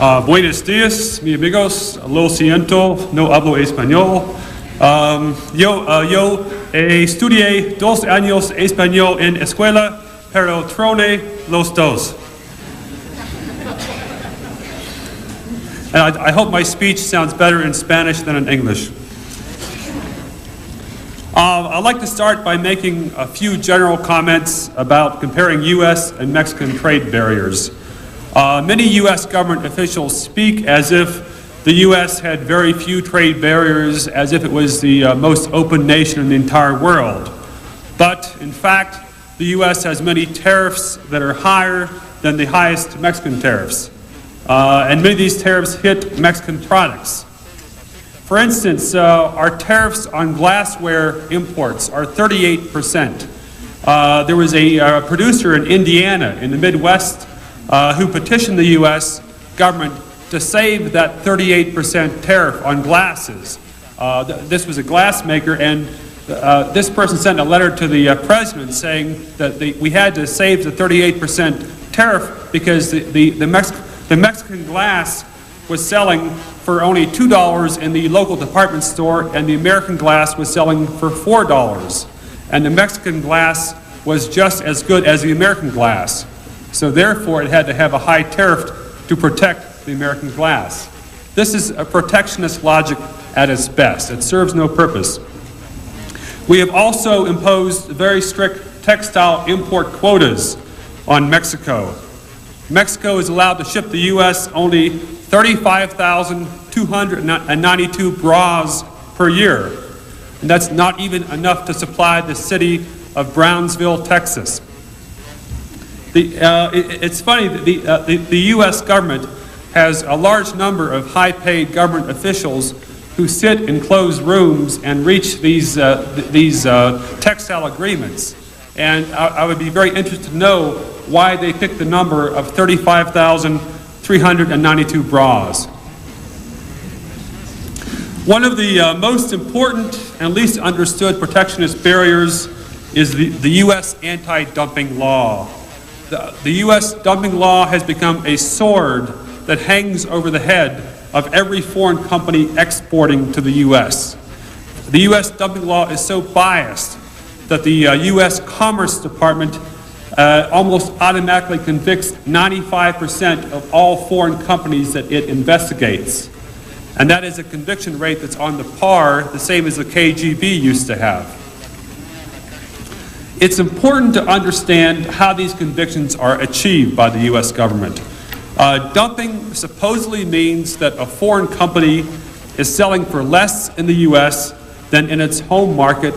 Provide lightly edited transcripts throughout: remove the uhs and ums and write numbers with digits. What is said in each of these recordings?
Buenos días, mis amigos. Lo siento, no hablo español. Yo estudié 2 años español en escuela, pero troné los dos. And I hope my speech sounds better in Spanish than in English. I'd like to start by making a few general comments about comparing U.S. and Mexican trade barriers. Many U.S. government officials speak as if the U.S. had very few trade barriers, as if it was the most open nation in the entire world. But, in fact, the U.S. has many tariffs that are higher than the highest Mexican tariffs. And many of these tariffs hit Mexican products. For instance, our tariffs on glassware imports are 38%. There was a producer in Indiana, in the Midwest, who petitioned the U.S. government to save that 38% tariff on glasses. This was a glass maker, and this person sent a letter to the president saying that we had to save the 38% tariff because the Mexican glass was selling for only $2 in the local department store, and the American glass was selling for $4. And the Mexican glass was just as good as the American glass. So therefore, it had to have a high tariff to protect the American glass. This is a protectionist logic at its best. It serves no purpose. We have also imposed very strict textile import quotas on Mexico. Mexico is allowed to ship the U.S. only 35,292 bras per year. And that's not even enough to supply the city of Brownsville, Texas. It's funny, the U.S. government has a large number of high-paid government officials who sit in closed rooms and reach these textile agreements. And I would be very interested to know why they picked the number of 35,392 bras. One of the most important and least understood protectionist barriers is the U.S. anti-dumping law. The U.S. dumping law has become a sword that hangs over the head of every foreign company exporting to the U.S. The U.S. dumping law is so biased that the U.S. Commerce Department almost automatically convicts 95% of all foreign companies that it investigates. And that is a conviction rate that's on the same as the KGB used to have. It's important to understand how these convictions are achieved by the U.S. government. Dumping supposedly means that a foreign company is selling for less in the U.S. than in its home market,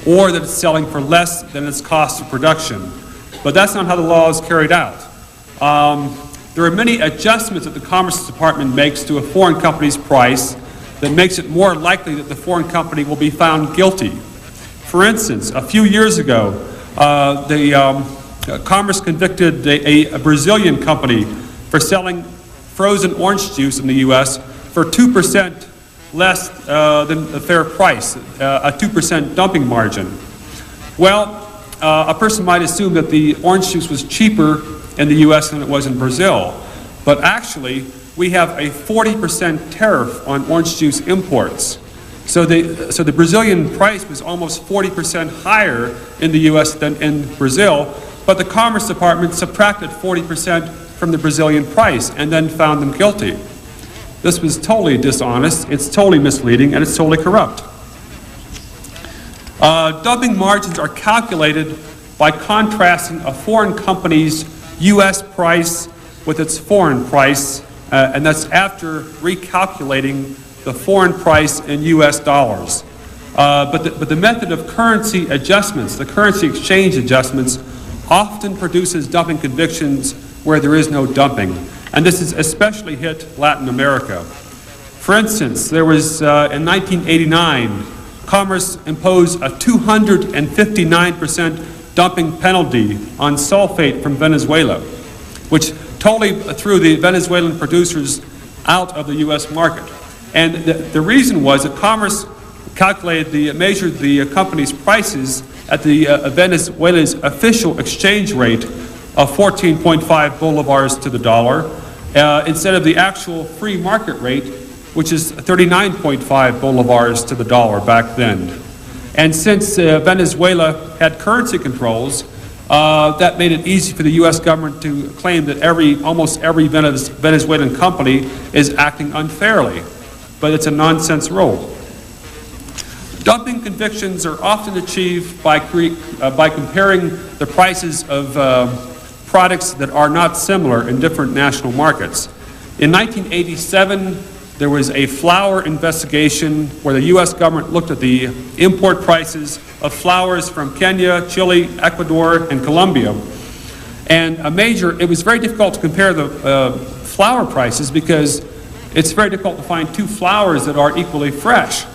or that it's selling for less than its cost of production. But that's not how the law is carried out. There are many adjustments that the Commerce Department makes to a foreign company's price that makes it more likely that the foreign company will be found guilty. For instance, a few years ago, Commerce convicted a Brazilian company for selling frozen orange juice in the U.S. for 2% less than the fair price, a 2% dumping margin. Well, a person might assume that the orange juice was cheaper in the U.S. than it was in Brazil. But actually, we have a 40% tariff on orange juice imports. So the Brazilian price was almost 40% higher in the U.S. than in Brazil, but the Commerce Department subtracted 40% from the Brazilian price and then found them guilty. This was totally dishonest, it's totally misleading, and it's totally corrupt. Dumping margins are calculated by contrasting a foreign company's U.S. price with its foreign price, and that's after recalculating the foreign price in U.S. dollars. But the method of currency adjustments, the currency exchange adjustments, often produces dumping convictions where there is no dumping. And this has especially hit Latin America. For instance, there was, in 1989, Commerce imposed a 259% dumping penalty on sulfate from Venezuela, which totally threw the Venezuelan producers out of the U.S. market. And the reason was that Commerce measured the company's prices at the Venezuela's official exchange rate of 14.5 bolivars to the dollar, instead of the actual free market rate, which is 39.5 bolivars to the dollar back then. And since Venezuela had currency controls, that made it easy for the U.S. government to claim that almost every Venezuelan company is acting unfairly. But it's a nonsense rule. Dumping convictions are often achieved by comparing the prices of products that are not similar in different national markets. In 1987, there was a flour investigation where the U.S. government looked at the import prices of flours from Kenya, Chile, Ecuador, and Colombia. And it was very difficult to compare the flour prices because it's very difficult to find two flours that are equally fresh.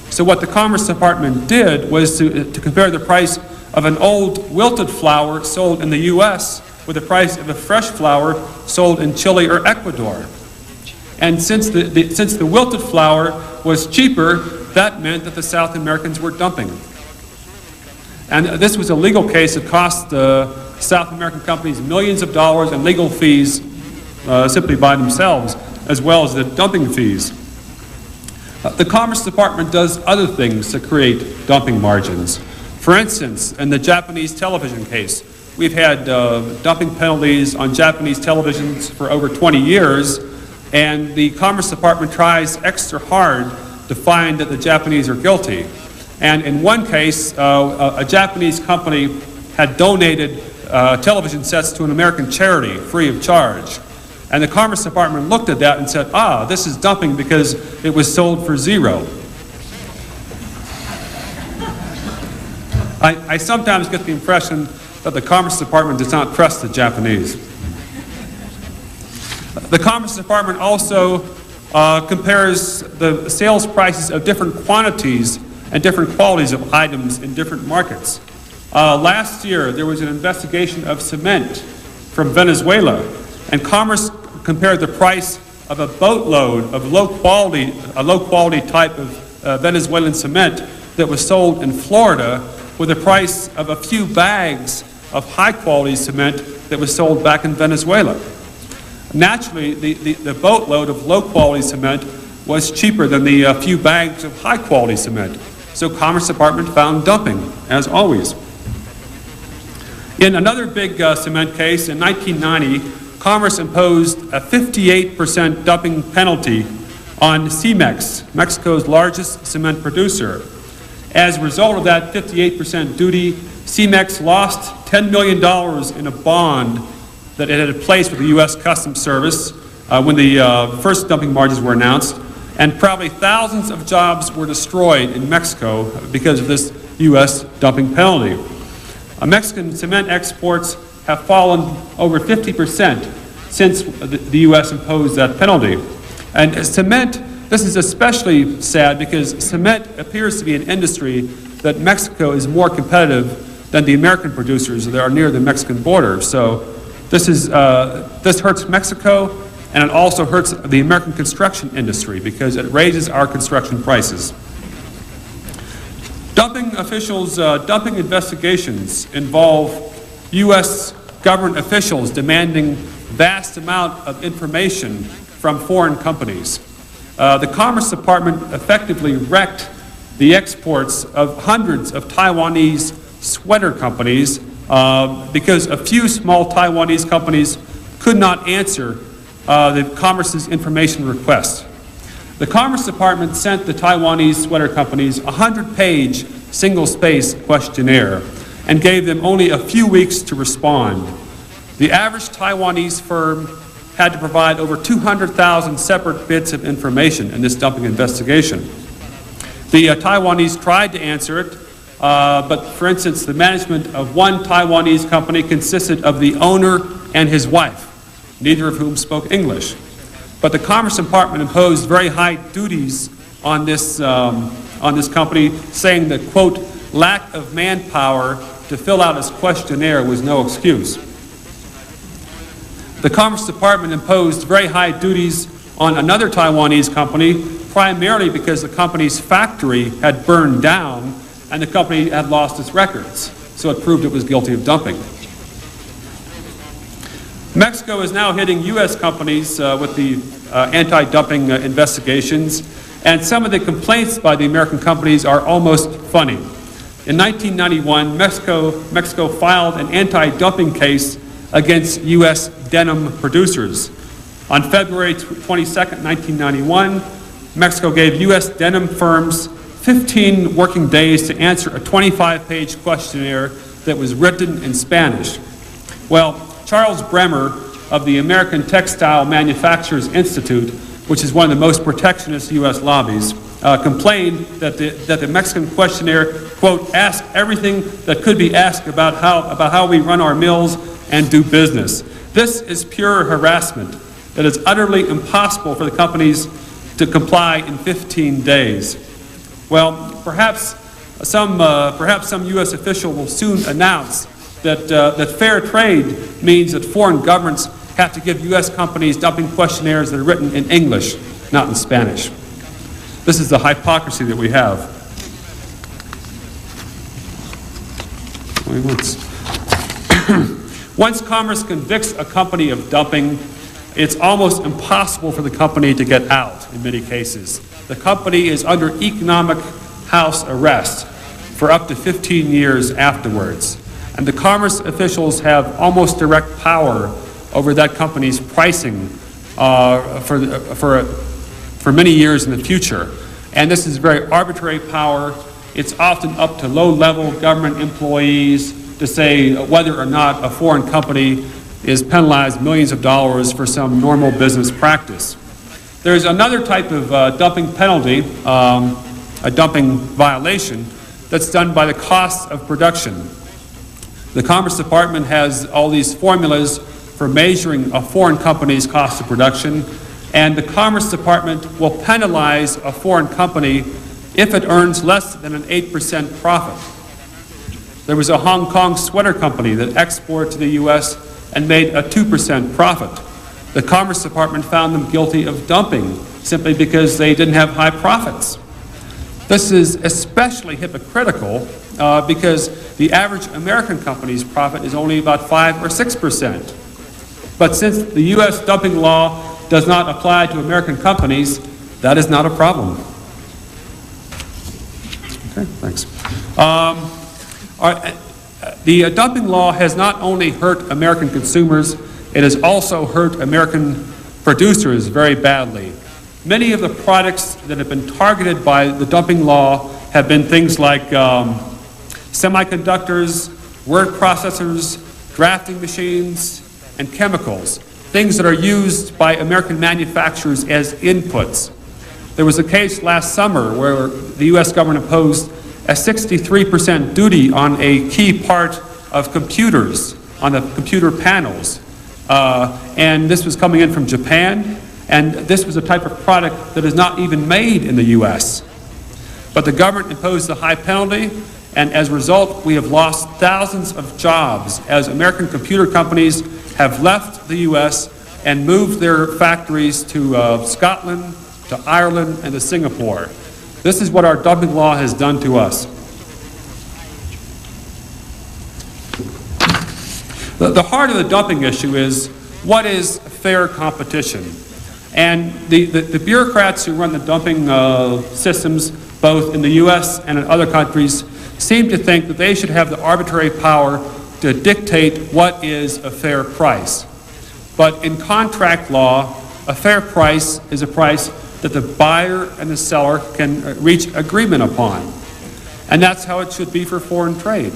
So what the Commerce Department did was to compare the price of an old wilted flour sold in the U.S. with the price of a fresh flour sold in Chile or Ecuador. And since the wilted flour was cheaper, that meant that the South Americans were dumping. And this was a legal case that cost South American companies millions of dollars in legal fees simply by themselves, as well as the dumping fees. The Commerce Department does other things to create dumping margins. For instance, in the Japanese television case, we've had dumping penalties on Japanese televisions for over 20 years, and the Commerce Department tries extra hard to find that the Japanese are guilty. And in one case, a Japanese company had donated television sets to an American charity free of charge. And the Commerce Department looked at that and said, this is dumping because it was sold for zero. I sometimes get the impression that the Commerce Department does not trust the Japanese. The Commerce Department also compares the sales prices of different quantities and different qualities of items in different markets. Last year, there was an investigation of cement from Venezuela, and Commerce compared the price of a boatload of low quality type of Venezuelan cement that was sold in Florida with the price of a few bags of high quality cement that was sold back in Venezuela. Naturally, the boatload of low quality cement was cheaper than the few bags of high quality cement. So Commerce Department found dumping, as always. In another big cement case in 1990, Commerce imposed a 58% dumping penalty on Cemex, Mexico's largest cement producer. As a result of that 58% duty, Cemex lost $10 million in a bond that it had placed with the U.S. Customs Service when the first dumping margins were announced, and probably thousands of jobs were destroyed in Mexico because of this U.S. dumping penalty. Mexican cement exports have fallen over 50% since the U.S. imposed that penalty. And cement, this is especially sad because cement appears to be an industry that Mexico is more competitive than the American producers that are near the Mexican border. So this hurts Mexico, and it also hurts the American construction industry because it raises our construction prices. Dumping investigations involve U.S. government officials demanding vast amount of information from foreign companies. The Commerce Department effectively wrecked the exports of hundreds of Taiwanese sweater companies because a few small Taiwanese companies could not answer the Commerce's information request. The Commerce Department sent the Taiwanese sweater companies a 100-page single-space questionnaire and gave them only a few weeks to respond. The average Taiwanese firm had to provide over 200,000 separate bits of information in this dumping investigation. The Taiwanese tried to answer it, but for instance, the management of one Taiwanese company consisted of the owner and his wife, neither of whom spoke English. But the Commerce Department imposed very high duties on this company, saying that, quote, lack of manpower to fill out his questionnaire was no excuse. The Commerce Department imposed very high duties on another Taiwanese company, primarily because the company's factory had burned down and the company had lost its records. So it proved it was guilty of dumping. Mexico is now hitting U.S. companies with the anti-dumping investigations, and some of the complaints by the American companies are almost funny. In 1991, Mexico filed an anti-dumping case against U.S. denim producers. On February 22, 1991, Mexico gave U.S. denim firms 15 working days to answer a 25-page questionnaire that was written in Spanish. Well, Charles Bremer of the American Textile Manufacturers Institute, which is one of the most protectionist U.S. lobbies, complained that the Mexican questionnaire, quote, asked everything that could be asked about how we run our mills and do business. This is pure harassment that is utterly impossible for the companies to comply in 15 days. Well, perhaps some U.S. official will soon announce that fair trade means that foreign governments have to give U.S. companies dumping questionnaires that are written in English, not in Spanish. This is the hypocrisy that we have. Once Commerce convicts a company of dumping, it's almost impossible for the company to get out in many cases. The company is under economic house arrest for up to 15 years afterwards. And the Commerce officials have almost direct power over that company's pricing for many years in the future. And this is very arbitrary power. It's often up to low-level government employees to say whether or not a foreign company is penalized millions of dollars for some normal business practice. There's another type of dumping penalty, a dumping violation, that's done by the cost of production. The Commerce Department has all these formulas for measuring a foreign company's cost of production, and the Commerce Department will penalize a foreign company if it earns less than an 8% profit. There was a Hong Kong sweater company that exported to the U.S. and made a 2% profit. The Commerce Department found them guilty of dumping simply because they didn't have high profits. This is especially hypocritical because the average American company's profit is only about 5 or 6%. But since the U.S. dumping law does not apply to American companies, that is not a problem. Okay, thanks. The dumping law has not only hurt American consumers, it has also hurt American producers very badly. Many of the products that have been targeted by the dumping law have been things like semiconductors, word processors, drafting machines, and chemicals, things that are used by American manufacturers as inputs. There was a case last summer where the U.S. government imposed a 63% duty on a key part of computers, on the computer panels. And this was coming in from Japan, and this was a type of product that is not even made in the U.S. But the government imposed a high penalty, and as a result, we have lost thousands of jobs as American computer companies have left the U.S. and moved their factories to Scotland, to Ireland, and to Singapore. This is what our dumping law has done to us. The heart of the dumping issue is, what is fair competition? And the bureaucrats who run the dumping systems, both in the U.S. and in other countries, seem to think that they should have the arbitrary power to dictate what is a fair price. But in contract law, a fair price is a price that the buyer and the seller can reach agreement upon. And that's how it should be for foreign trade.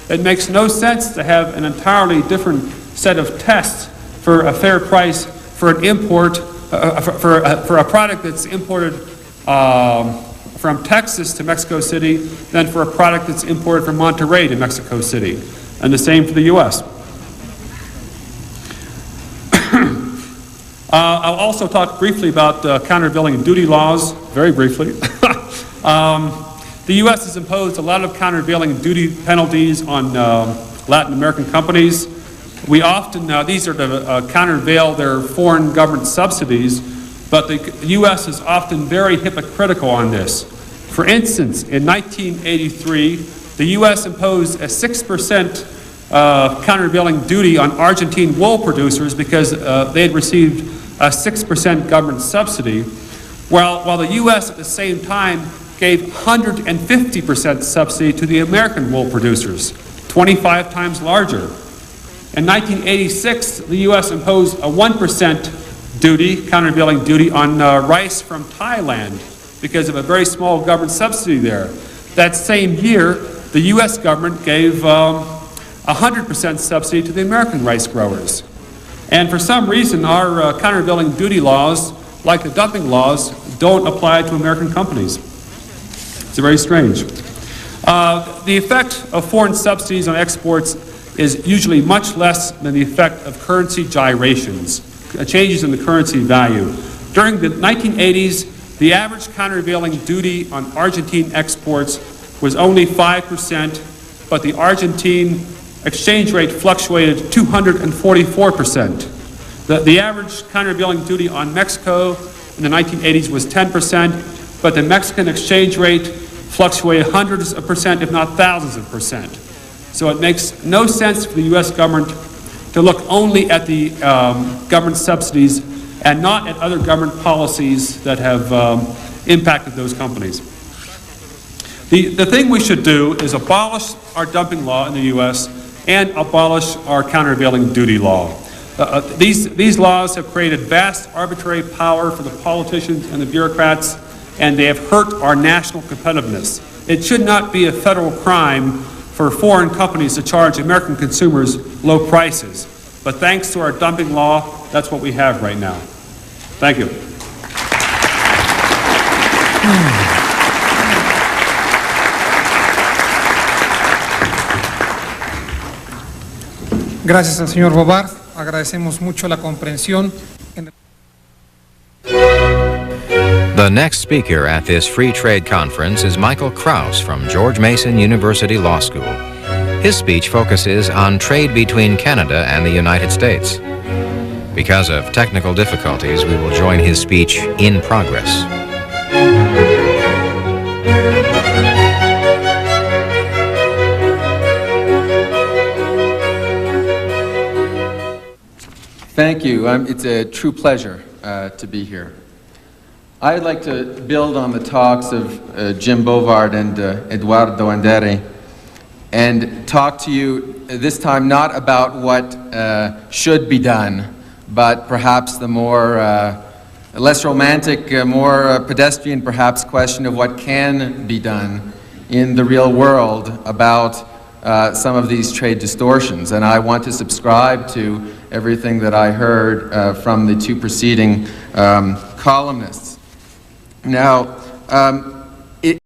It makes no sense to have an entirely different set of tests for a fair price for an import, for a product that's imported from Texas to Mexico City than for a product that's imported from Monterrey to Mexico City. And the same for the U.S. I'll also talk briefly about countervailing duty laws, very briefly. The U.S. has imposed a lot of countervailing duty penalties on Latin American companies. We often, these are to countervail their foreign government subsidies, but the U.S. is often very hypocritical on this. For instance, in 1983, the U.S. imposed a 6% countervailing duty on Argentine wool producers because they had received a 6% government subsidy, while the U.S. at the same time gave 150% subsidy to the American wool producers, 25 times larger. In 1986, the U.S. imposed a 1% duty, countervailing duty, on rice from Thailand because of a very small government subsidy there. That same year, the U.S. government gave 100% subsidy to the American rice growers. And for some reason, our countervailing duty laws, like the dumping laws, don't apply to American companies. It's very strange. The effect of foreign subsidies on exports is usually much less than the effect of currency gyrations, changes in the currency value. During the 1980s, the average countervailing duty on Argentine exports was only 5%, but the Argentine exchange rate fluctuated 244%. The average countervailing duty on Mexico in the 1980s was 10%, but the Mexican exchange rate fluctuated hundreds of percent, if not thousands of percent. So it makes no sense for the U.S. government to look only at the government subsidies and not at other government policies that have impacted those companies. The thing we should do is abolish our dumping law in the U.S. and abolish our countervailing duty law. These laws have created vast arbitrary power for the politicians and the bureaucrats, and they have hurt our national competitiveness. It should not be a federal crime for foreign companies to charge American consumers low prices. But thanks to our dumping law, that's what we have right now. Thank you. Gracias al señor Bovard. Agradecemos mucho la comprensión. The next speaker at this free trade conference is Michael Krauss from George Mason University Law School. His speech focuses on trade between Canada and the United States. Because of technical difficulties, we will join his speech in progress. Thank you. It's a true pleasure to be here. I'd like to build on the talks of Jim Bovard and Eduardo Andere and talk to you this time not about what should be done, but perhaps the more less romantic, more pedestrian perhaps question of what can be done in the real world about some of these trade distortions. And I want to subscribe to everything that I heard from the two preceding columnists. Now,